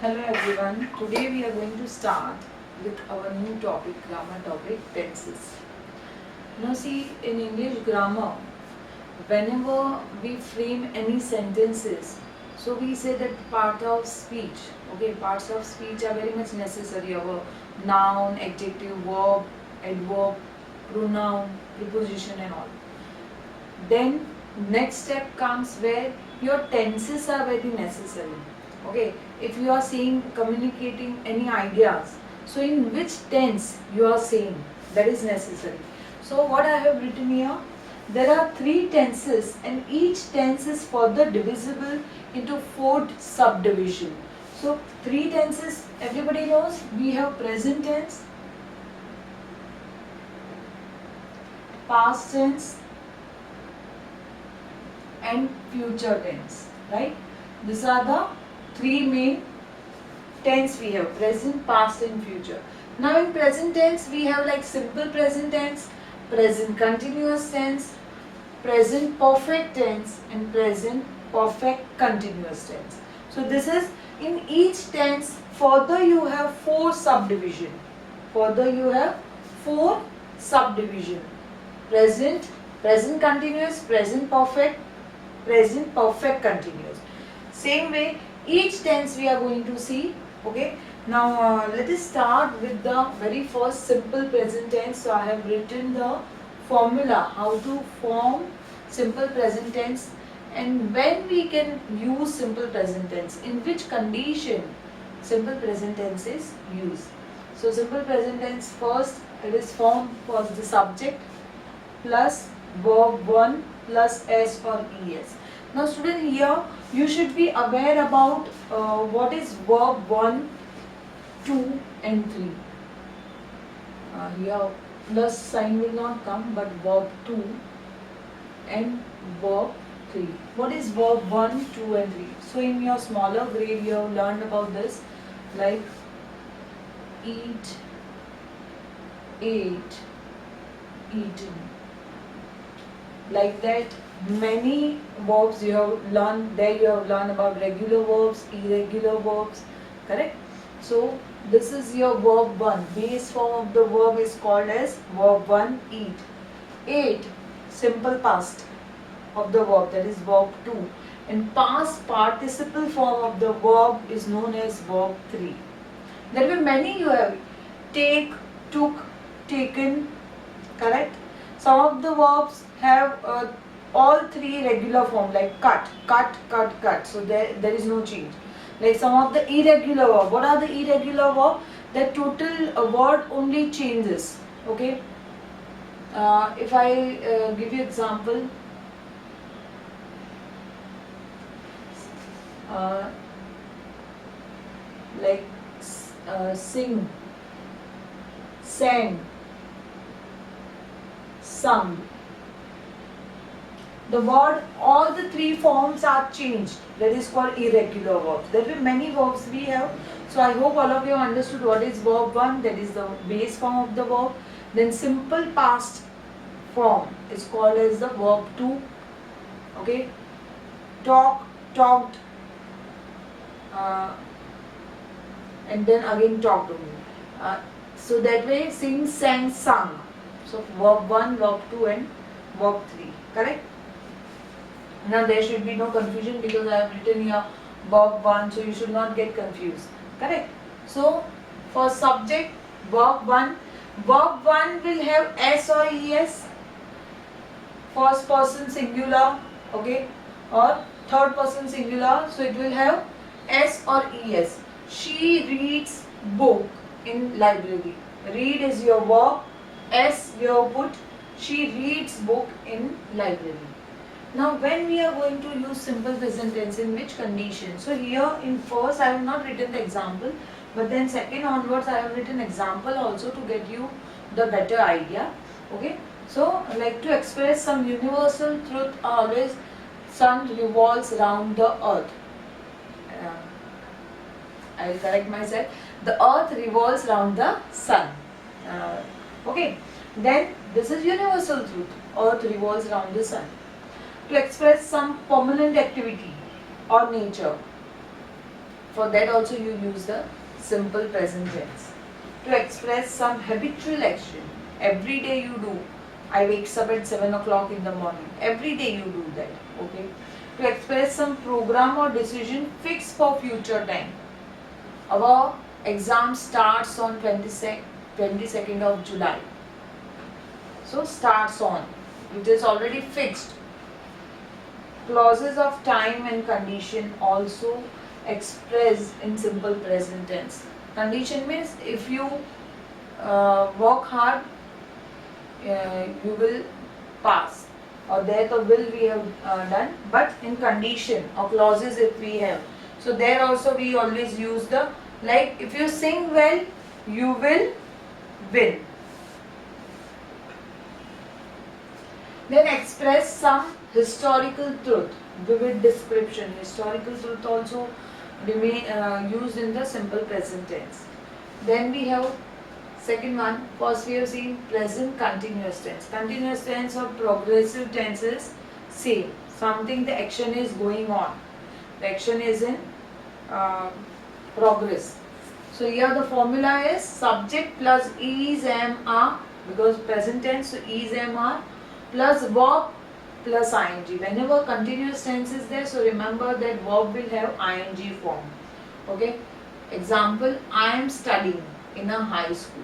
Hello everyone. Today we are going to start with our new topic, grammar topic, tenses. Now see, in English grammar, whenever we frame any sentences, so we say that part of speech, okay, parts of speech are very much necessary. Our noun, adjective, verb, adverb, pronoun, preposition and all. Then next step comes where your tenses are very necessary. Okay, if you are saying, communicating any ideas, so in which tense you are saying, that is necessary. So what I have written here, there are three tenses and each tense is further divisible into four subdivision. So three tenses, everybody knows. We have present tense, past tense and future tense, right? These are the three main tense we have: present, past and future. Now in present tense we have like simple present tense, present continuous tense, present perfect tense and present perfect continuous tense. So this is, in each tense further you have four subdivision. Further you have four subdivision: present, present continuous, present perfect, present perfect continuous. Same way each tense we are going to see. Okay, now let us start with the very first simple present tense. So I have written the formula how to form simple present tense and when we can use simple present tense, in which condition simple present tense is used. So simple present tense, first it is formed for the subject plus verb 1 plus s or es. Now student, here you should be aware about what is verb 1, 2 and 3. Here plus sign will not come, but verb 2 and verb 3. What is verb 1, 2 and 3? So in your smaller grade you have learned about this, like eat, ate, eaten. Like that, many verbs you have learned. There you have learned about regular verbs, irregular verbs, correct? So this is your verb 1. Base form of the verb is called as verb 1, eat. Ate, simple past of the verb, that is verb 2. And past participle form of the verb is known as verb 3. There will be many you have: take, took, taken, correct? Some of the verbs have all three regular form, like cut, cut, cut, cut. So there is no change. Like some of the irregular verb. What are the irregular verb? The total word only changes. Okay. If I give you example, like sing, sang, sung. The word, all the three forms are changed. That is called irregular verbs. There will be many verbs we have. So I hope all of you understood what is verb 1. That is the base form of the verb. Then simple past form is called as the verb 2. Okay. Talk, talked, and then again talked only. So that way sing, sang, sung. So verb 1, verb 2 and verb 3. Correct? Now there should be no confusion because I have written here verb 1, so you should not get confused. Correct? So for subject, verb 1. Verb 1 will have s or es, first person singular, okay, or third person singular, so it will have s or es. She reads book in library. Read is your verb, s your put. She reads book in library. Now when we are going to use simple present tense, in which condition? So here in first I have not written the example, but then second onwards I have written example also to get you the better idea. Okay. So like to express some universal truth, always sun revolves around the earth. I will correct myself. The earth revolves around the sun. Okay. Then this is universal truth. Earth revolves around the sun. To express some permanent activity or nature, For that also you use the simple present tense. To express some habitual action, every day you do. I wakes up at 7 o'clock in the morning. Every day you do that. Okay. To express some program or decision fixed for future time. Our exam starts on 22nd of July. So starts on. It is already fixed. Clauses of time and condition also expressed in simple present tense. Condition means if you work hard, you will pass, or that or will we have done, but in condition or clauses if we have. So there also we always use the, like if you sing well, you will win. Then express some historical truth, vivid description. Historical truth also remain used in the simple present tense. Then we have second one. First we have seen present continuous tense. Continuous tense or progressive tenses same. Something, the action is going on. The action is in progress. So here the formula is subject plus is, am, are, because present tense, so is, am, are plus verb plus ing. Whenever continuous tense is there, so remember that verb will have ing form. Okay. Example, I am studying in a high school.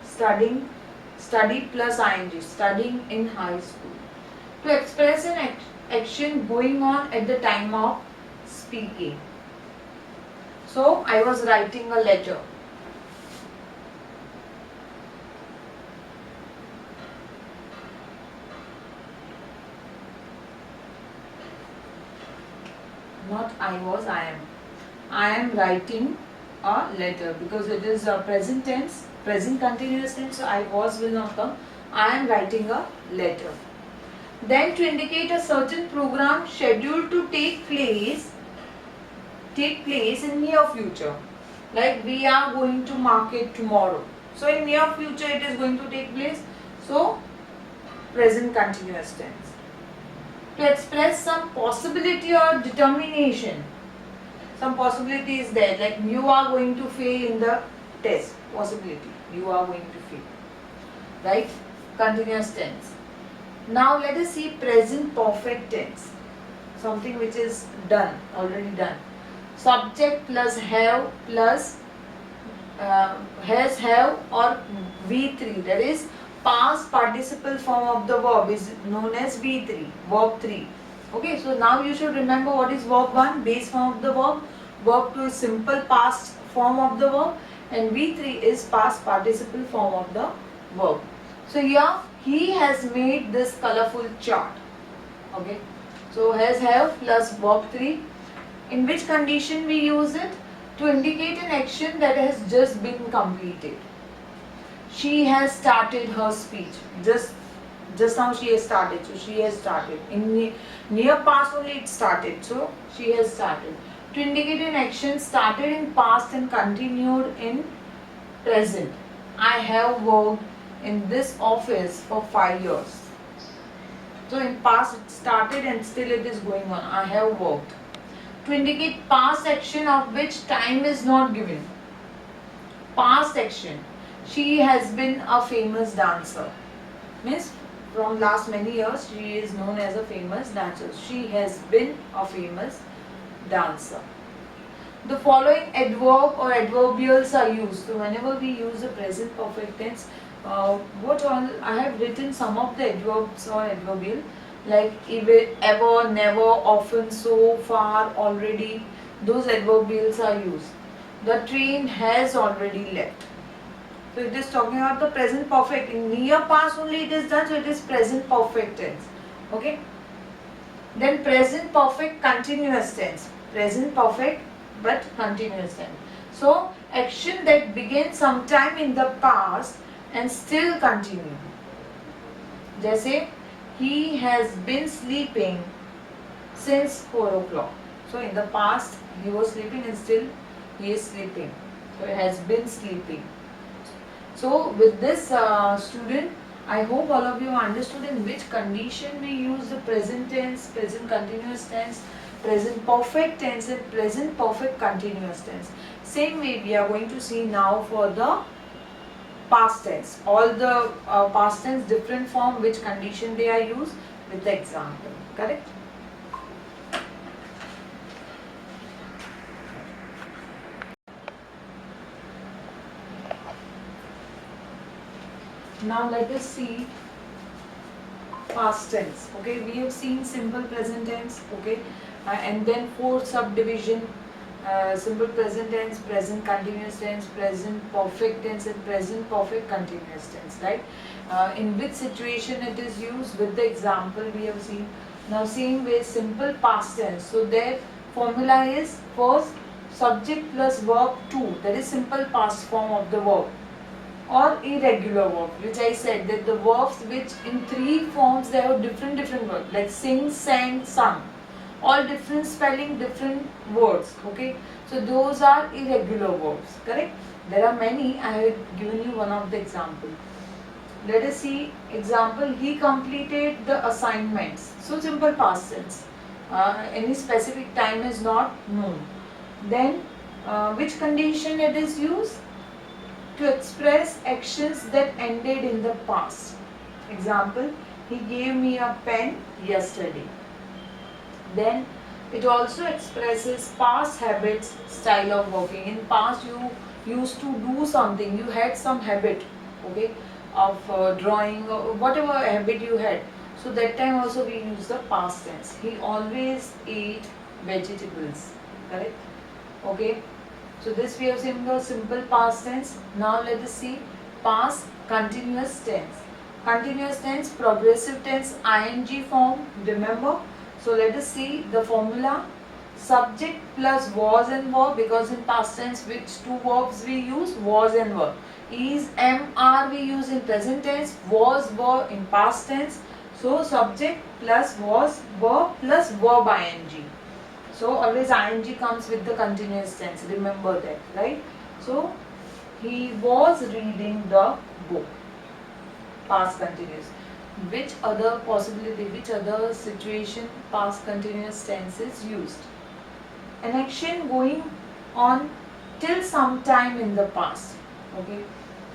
Study plus ing, studying in high school. To express an action going on at the time of speaking. So I was writing a letter. Not I was, I am. I am writing a letter because it is a present tense, present continuous tense, so I was will not come. I am writing a letter. Then to indicate a certain program scheduled to take place in near future. Like we are going to market tomorrow. So in near future it is going to take place. So present continuous tense. To express some possibility or determination. Some possibility is there, like you are going to fail in the test. Possibility, you are going to fail. Right? Continuous tense. Now let us see present perfect tense. Something which is done, already done. Subject plus have plus has, have or V3, that is past participle form of the verb is known as V3, verb 3. Okay, so now you should remember what is verb 1, base form of the verb, verb 2 is simple past form of the verb, and V3 is past participle form of the verb. So here he has made this colorful chart. Okay, so has, have plus verb 3. In which condition we use it? To indicate an action that has just been completed. She has started her speech. Just now she has started. So she has started. In near past only it started. So she has started. To indicate an action started in past and continued in present. I have worked in this office for 5 years. So in past it started and still it is going on. I have worked. To indicate past action of which time is not given. Past action. She has been a famous dancer. Means from last many years she is known as a famous dancer. She has been a famous dancer. The following adverb or adverbials are used. So whenever we use the present perfect tense, what all I have written some of the adverbs or adverbial, like even, ever, never, often, so, far, already. Those adverbials are used. The train has already left. So it is talking about the present perfect. In near past only it is done, so it is present perfect tense. Okay. Then present perfect continuous tense. Present perfect but continuous tense. So action that began sometime in the past and still continue. जैसे he has been sleeping since 4 o'clock. So in the past he was sleeping and still he is sleeping. So he has been sleeping. So with this student, I hope all of you understood in which condition we use the present tense, present continuous tense, present perfect tense and present perfect continuous tense. Same way we are going to see now for the past tense. All the past tense different form, which condition they are used with the example. Correct? Now let us see past tense. Okay, we have seen simple present tense. Okay, and then four subdivision: simple present tense, present continuous tense, present perfect tense, and present perfect continuous tense. Right? In which situation it is used with the example we have seen. Now same way simple past tense. So their formula is first subject plus verb 2. That is simple past form of the verb. Or irregular verb, which I said that the verbs which in three forms they have different verbs, like sing, sang, sung, all different spelling, different words. Okay, so those are irregular verbs. Correct? There are many. I have given you one of the example. Let us see example. He completed the assignments. So simple past tense. Any specific time is not known. Then which condition it is used? To express actions that ended in the past. Example, he gave me a pen yesterday. Then it also expresses past habits, style of working. In past you used to do something, you had some habit, okay, of drawing or whatever habit you had. So that time also we use the past tense. He always ate vegetables. Correct? Okay. So this we have seen the simple past tense. Now let us see past continuous tense. Continuous tense, progressive tense, ing form. Remember? So let us see the formula. Subject plus was and verb, because in past tense which two verbs we use? Was and verb. Is, am, are we use in present tense. Was, were in past tense. So subject plus was, verb plus verb ing. So always ing comes with the continuous tense. Remember that, right? So he was reading the book. Past continuous. Which other possibility, which other situation past continuous tense is used? An action going on till some time in the past. Okay.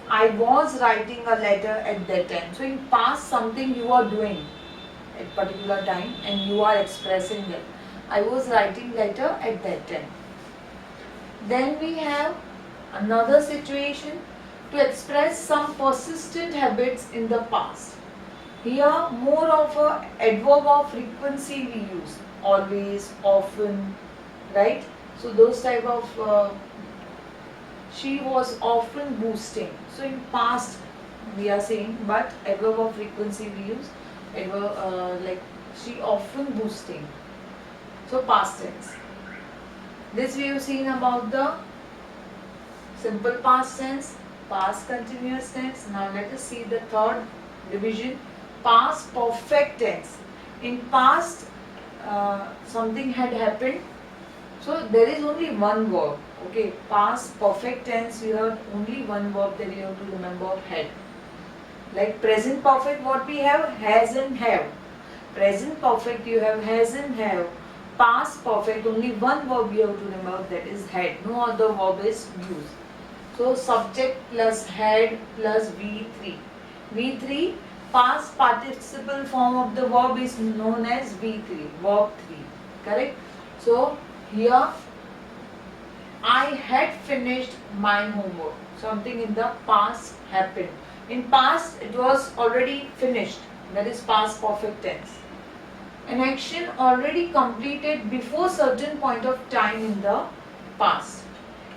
I was writing a letter at that time. So in past something you are doing at particular time and you are expressing it. I was writing letter at that time. Then we have another situation to express some persistent habits in the past. Here more of a adverb of frequency we use. Always, often, right? So those type of she was often boosting. So in past we are saying, but adverb of frequency we use. Adverb like she often boosting. So past tense. This we have seen about the simple past tense, past continuous tense. Now let us see the third division, past perfect tense. In past something had happened, so there is only one verb. Okay, past perfect tense you have only one verb that you have to remember, had. Like present perfect what we have? Has and have. Present perfect you have has and have. Past perfect only one verb you have to remember, that is had. No other verb is used. So subject plus had plus V3. V3 past participle form of the verb is known as V3, verb 3. Correct? So here I had finished my homework. Something in the past happened. In past it was already finished. That is past perfect tense. An action already completed before certain point of time in the past.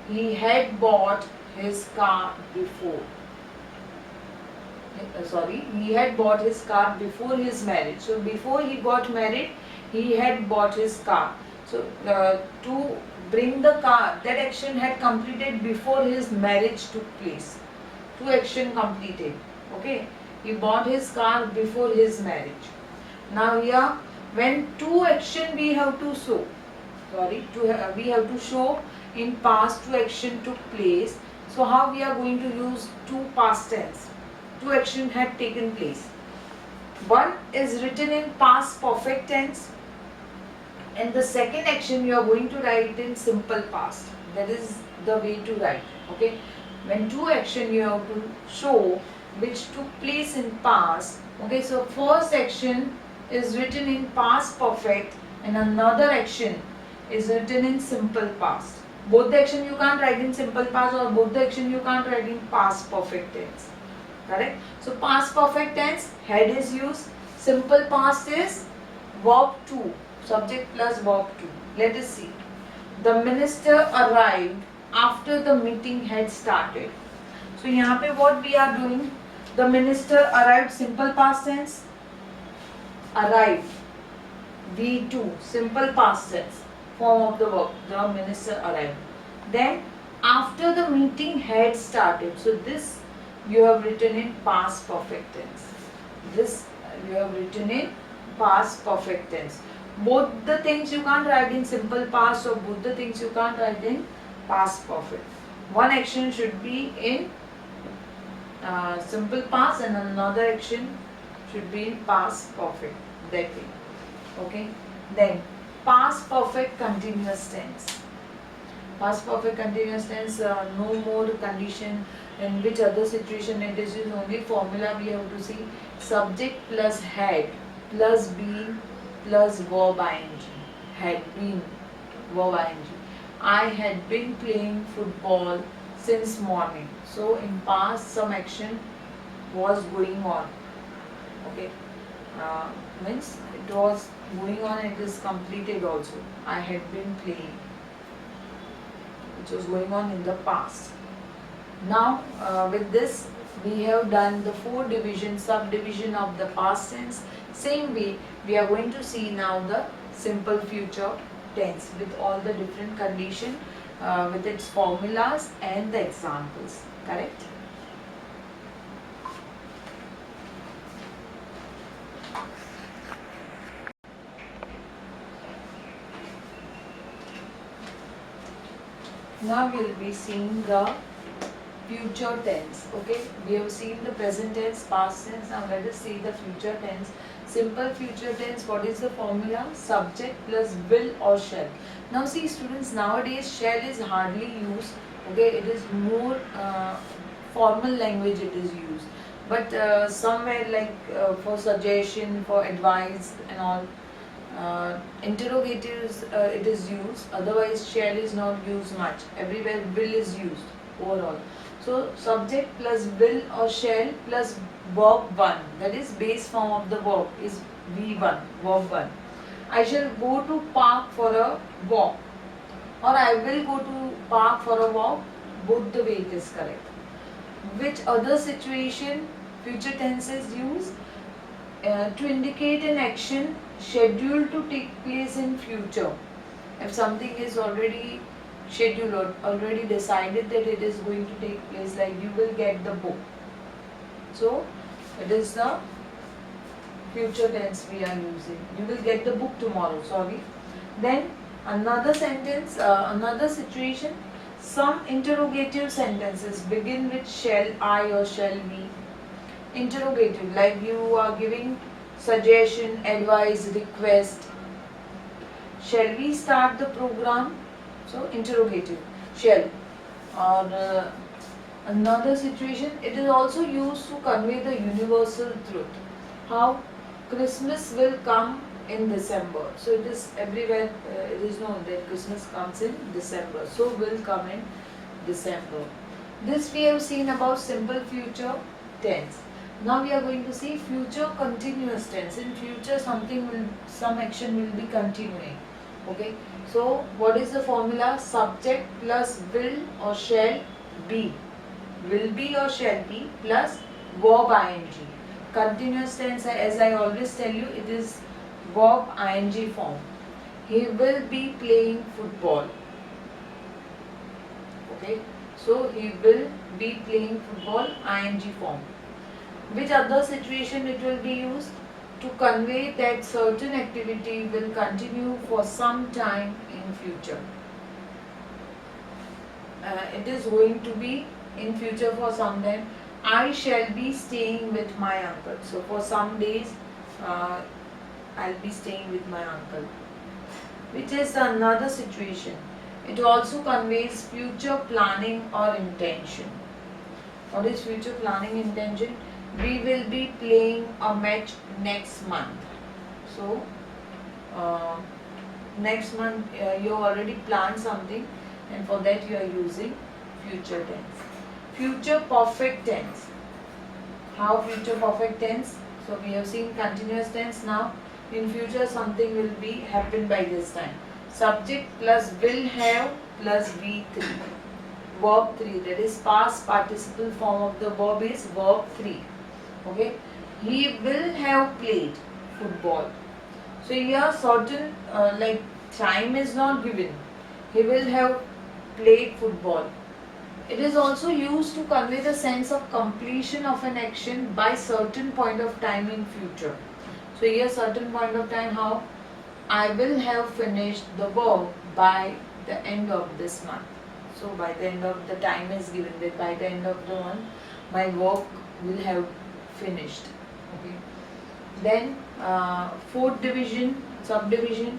He had bought his car before. He had bought his car before his marriage. So before he got married, he had bought his car. So to bring the car, that action had completed before his marriage took place. Two action completed. Okay, he bought his car before his marriage. Now here, when two action we have to show, we have to show in past two action took place. So how we are going to use two past tense? Two action had taken place. One is written in past perfect tense And the second action you are going to write in simple past. That is the way to write. Okay. When two action you have to show which took place in past. Okay. So first action is written in past perfect and another action is written in simple past. Both the action you can't write in simple past or both the action you can't write in past perfect tense. Correct? So past perfect tense, had is used. Simple past is verb to, subject plus verb to. Let us see. The minister arrived after the meeting had started. So यहाँ पे what we are doing? The minister arrived, simple past tense. Arrived. V2, simple past tense, form of the verb. The minister arrived. Then after the meeting had started. So this you have written in past perfect tense. This you have written in past perfect tense. Both the things you can't write in simple past or both the things you can't write in past perfect. One action should be in simple past and another action should be in past perfect. That way. Okay. Then past perfect continuous tense. Past perfect continuous tense, no more condition. In which other situation it is used, only formula we have to see. Subject plus had plus been plus verb ing. Had been, verb ing. I had been playing football since morning. So in past some action was going on. Okay. Means it was going on, it is completed also. I had been playing. It was going on in the past. Now with this we have done the 4 division, subdivision of the past tense. Same way we are going to see now the simple future tense with all the different condition with its formulas and the examples. Correct? Now we will be seeing the future tense. Okay, we have seen the present tense, past tense. Now let us see the future tense. Simple future tense, what is the formula? Subject plus will or shall. Now see students, nowadays shall is hardly used. Okay, it is more formal language it is used. But somewhere like for suggestion, for advice and all, interrogatives it is used. Otherwise shall is not used much. Everywhere will is used overall. So subject plus will or shall plus verb 1, that is base form of the verb is V1, verb 1. I shall go to park for a walk or I will go to park for a walk, both the way it is correct. Which other situation future tense is used? To indicate an action scheduled to take place in future. If something is already scheduled or already decided that it is going to take place, like you will get the book. So it is the future tense we are using. You will get the book tomorrow, sorry. Then another sentence, another situation, some interrogative sentences begin with shall I or shall we. Interrogative, like you are giving suggestion, advice, request. Shall we start the program? So interrogative, shall. Or another situation, it is also used to convey the universal truth. How? Christmas will come in December. So it is everywhere, it is known that Christmas comes in December. So will come in December. This we have seen about simple future tense. Now we are going to see future continuous tense. In future some action will be continuing. Okay. So what is the formula? Subject plus will or shall be. Will be or shall be plus verb ing. Continuous tense, as I always tell you, it is verb ing form. He will be playing football. Okay. So he will be playing football, ing form. Which other situation it will be used? To convey that certain activity will continue for some time in future. It is going to be in future for some time. I shall be staying with my uncle. So for some days I'll be staying with my uncle. which is another situation. It also conveys future planning or intention. What is future planning intention? We will be playing a match next month. So, uh, next month you already planned something, and for that you are using future tense. Future perfect tense. How future perfect tense? So we have seen continuous tense. Now in future something will be happen by this time. Subject plus will have plus V3. Verb 3, that is past participle form of the verb is verb 3. Okay, he will have played football. So here certain like time is not given. He will have played football. It is also used to convey the sense of completion of an action by certain point of time in future. So here certain point of time, how? I will have finished the work by the end of this month. So by the end of the time is given, that by the end of the month my work will have finished. Okay. Then fourth division, subdivision,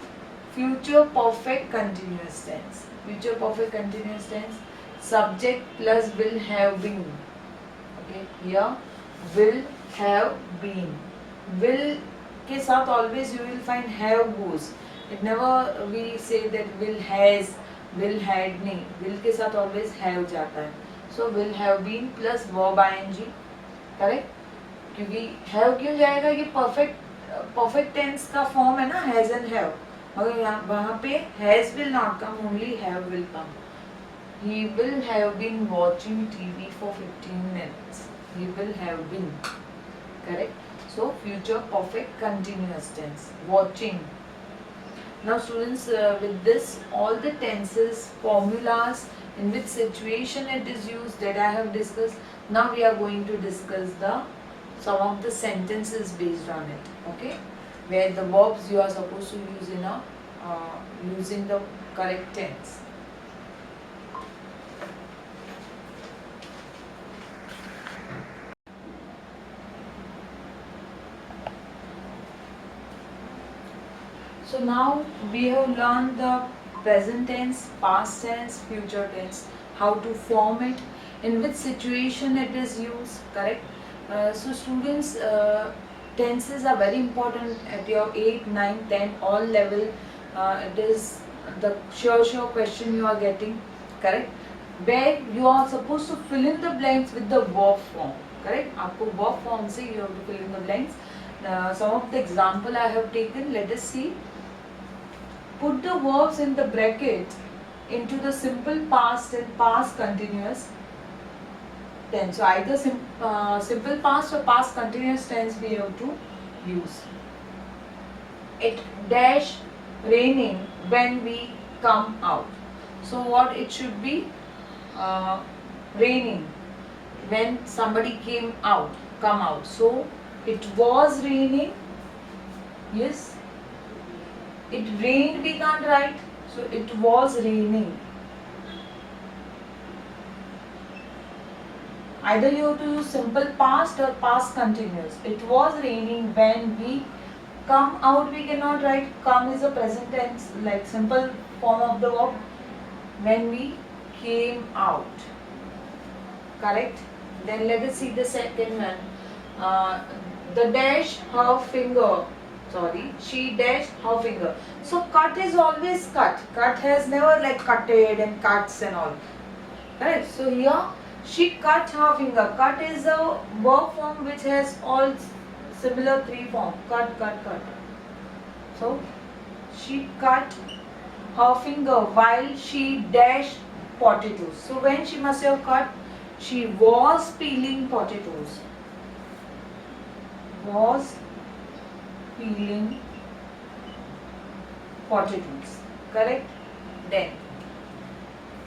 future perfect continuous tense. Future perfect continuous tense, subject plus will have been. Okay, here will have been. Will के साथ always you will find have goes. It never we say that will has, will had नहीं. Will के साथ always have जाता है. So will have been plus verb ing. Correct? क्योंकि have क्यों जाएगा? ये perfect tense का form है ना, has and have. मगर यहाँ वहाँ पे has will not come, only have will come. He will have been watching TV for 15 minutes. He will have been. Correct? So future perfect continuous tense. Watching. Now students, with this all the tenses, formulas, in which situation it is used, that I have discussed. Now we are going to discuss some of the sentences based on it. Okay, where the verbs you are supposed to use in a using the correct tense. So now we have learned the present tense, past tense, future tense, how to form it, in which situation it is used, correct? So students, tenses are very important at your 8, 9, 10, all level. It is the sure question you are getting, correct? Where you are supposed to fill in the blanks with the verb form, correct? आपको verb form से you have to fill in the blanks. Some of the example I have taken, let us see. Put the verbs in the bracket into the simple past and past continuous tense. So either simple past or past continuous tense we have to use. It dash raining when we come out. So what it should be? Raining when somebody come out. So it was raining. Yes. It rained, we can't write. So it was raining. Either you have to use simple past or past continuous. It was raining when we come out. We cannot write. Come is a present tense, like simple form of the verb. When we came out. Correct? Then let us see the second one. The dash her finger. Sorry, she dashed her finger. So cut is always cut. Cut has never like cutted and cuts and all. Correct? So here she cut her finger. Cut is a verb form which has all similar three forms. Cut, cut, cut. So she cut her finger while she dashed potatoes. So when she must have cut, she was peeling potatoes. Was peeling potatoes. Correct? Then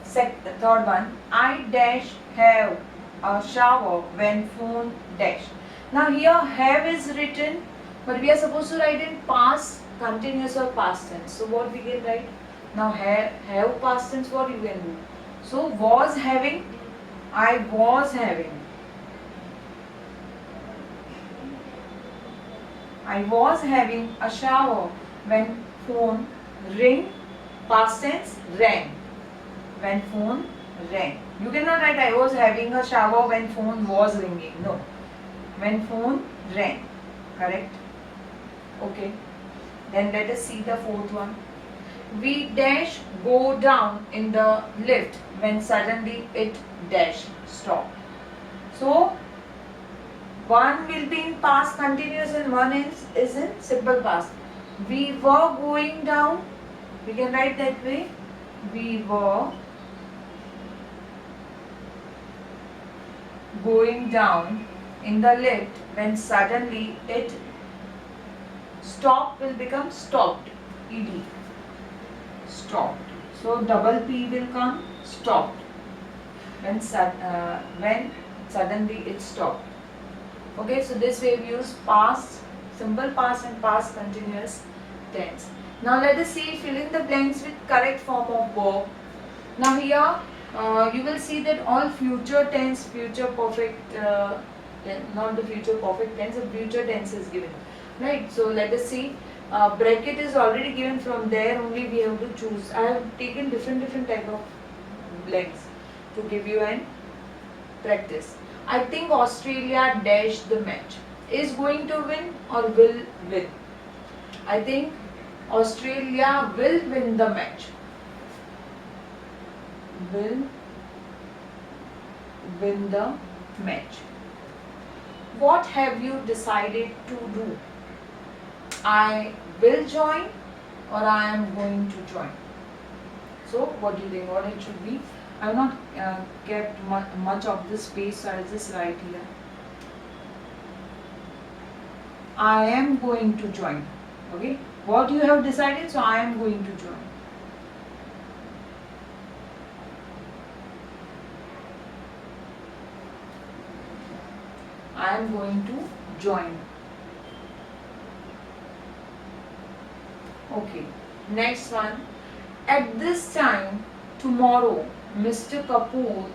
third one, I dash have a shower when phone dash. Now here have is written, but we are supposed to write in past continuous or past tense. So what we can write? Now have past tense, what you can do? So was having, I was having. I was having a shower when phone ring Past tense, rang. When phone rang. You cannot write I was having a shower when phone was ringing. No. When phone rang. Correct? Okay. Then let us see the fourth one. We dash go down in the lift when suddenly it dash stop. So one will be in past continuous and one is in simple past. We were going down. We can write that way. We were going down in the lift when suddenly it stopped will become stopped. Ed. Stopped. So double P will come stopped. When suddenly it stopped. Okay, so this way we use past, simple past and past continuous tense. Now let us see fill in the blanks with correct form of verb. Now here you will see that all future tense, future perfect, not the future perfect tense, the future tense is given. Right, so let us see. Bracket is already given, from there only we have to choose. I have taken different type of blanks to give you an practice. I think Australia dash the match. Is going to win or will win? I think Australia will win the match. Will win the match. What have you decided to do? I will join or I am going to join. So what do you think? What it should be? I have not kept much of this space, so I will just write here. I am going to join. Okay. What you have decided? So I am going to join. I am going to join. Okay. Next one. At this time tomorrow, Mr. Kapoor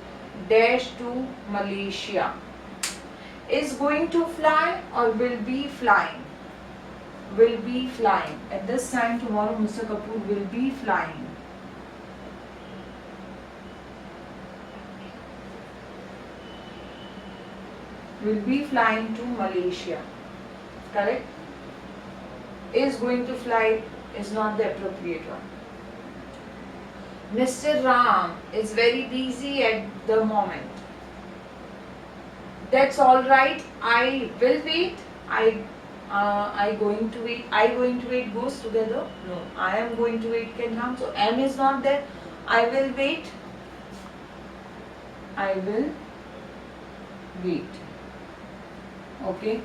dash to Malaysia. Is going to fly or will be flying? Will be flying. At this time tomorrow, Mr. Kapoor will be flying. Will be flying to Malaysia. Correct? Is going to fly is not the appropriate one. Mr. Ram is very busy at the moment. That's all right. I will wait. I going to wait. I going to wait goes together. No. I am going to wait can come. So am is not there. I will wait. I will wait. Okay.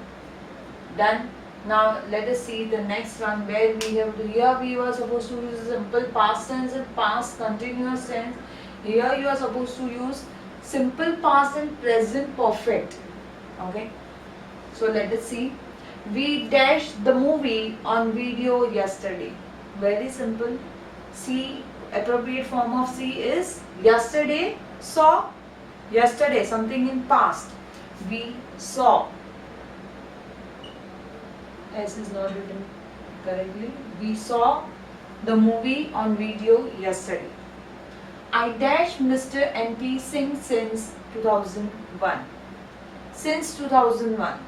Done. Now let us see the next one where we have to, here we were supposed to use simple past tense and past continuous tense. Here you are supposed to use simple past and present perfect. Okay. So let us see. We dashed the movie on video yesterday. Very simple. See, appropriate form of see is yesterday saw. Yesterday, something in past. We saw. S is not written correctly. We saw the movie on video yesterday. I dashed Mr. NP Singh since 2001. Since 2001.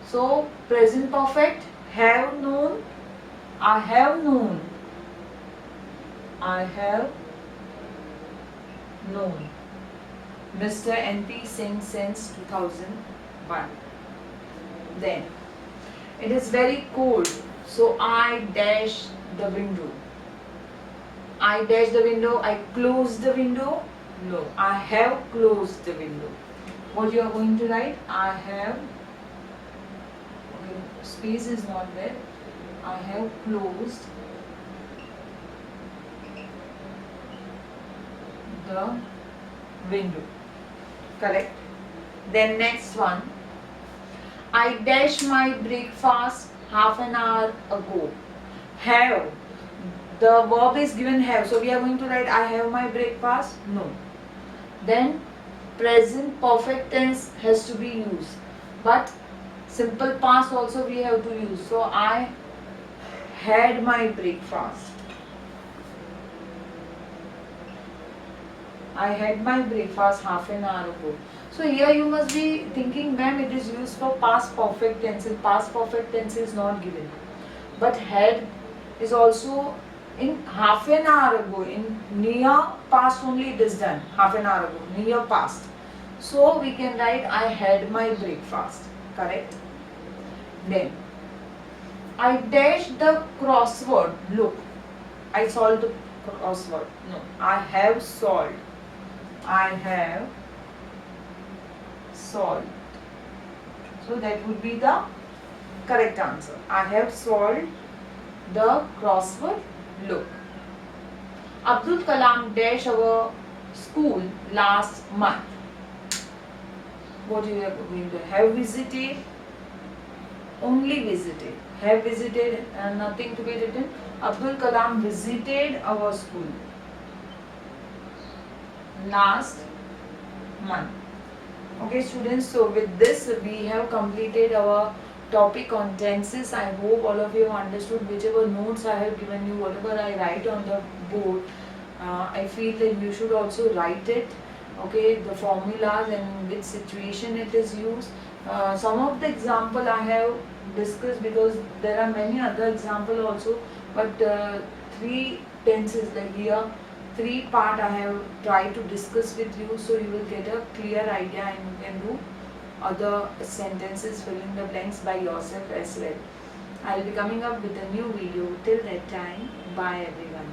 So present perfect, have known. I have known. I have known Mr. NP Singh since 2001. Then it is very cold, so I dash the window. I dash the window, I close the window. No, I have closed the window. What you are going to write? I have, okay, space is not there. I have closed the window. Correct. Then next one. I dashed my breakfast half an hour ago. Have. The verb is given have. So we are going to write I have my breakfast. No. Then present perfect tense has to be used. But simple past also we have to use. So I had my breakfast. I had my breakfast half an hour ago. So here you must be thinking, ma'am, it is used for past perfect tenses. Past perfect tense is not given. But had is also in half an hour ago. In near past only it is done. Half an hour ago. Near past. So we can write I had my breakfast. Correct? Then I dashed the crossword. Look, I solved the crossword. No, I have solved. I have solved. So that would be the correct answer. I have solved the crossword. Look. Abdul Kalam dash our school last month. What you are going to have visited? Only visited. Have visited and nothing to be written. Abdul Kalam visited our school last month. Okay students, so with this we have completed our topic on tenses. I hope all of you have understood. Whichever notes I have given you, whatever I write on the board, I feel that you should also write it. Okay, the formulas and which situation it is used. Some of the example I have discussed because there are many other example also, but three tenses like here, three part I have tried to discuss with you, so you will get a clear idea and you can do other sentences, filling the blanks by yourself as well. I will be coming up with a new video. Till that time, bye everyone.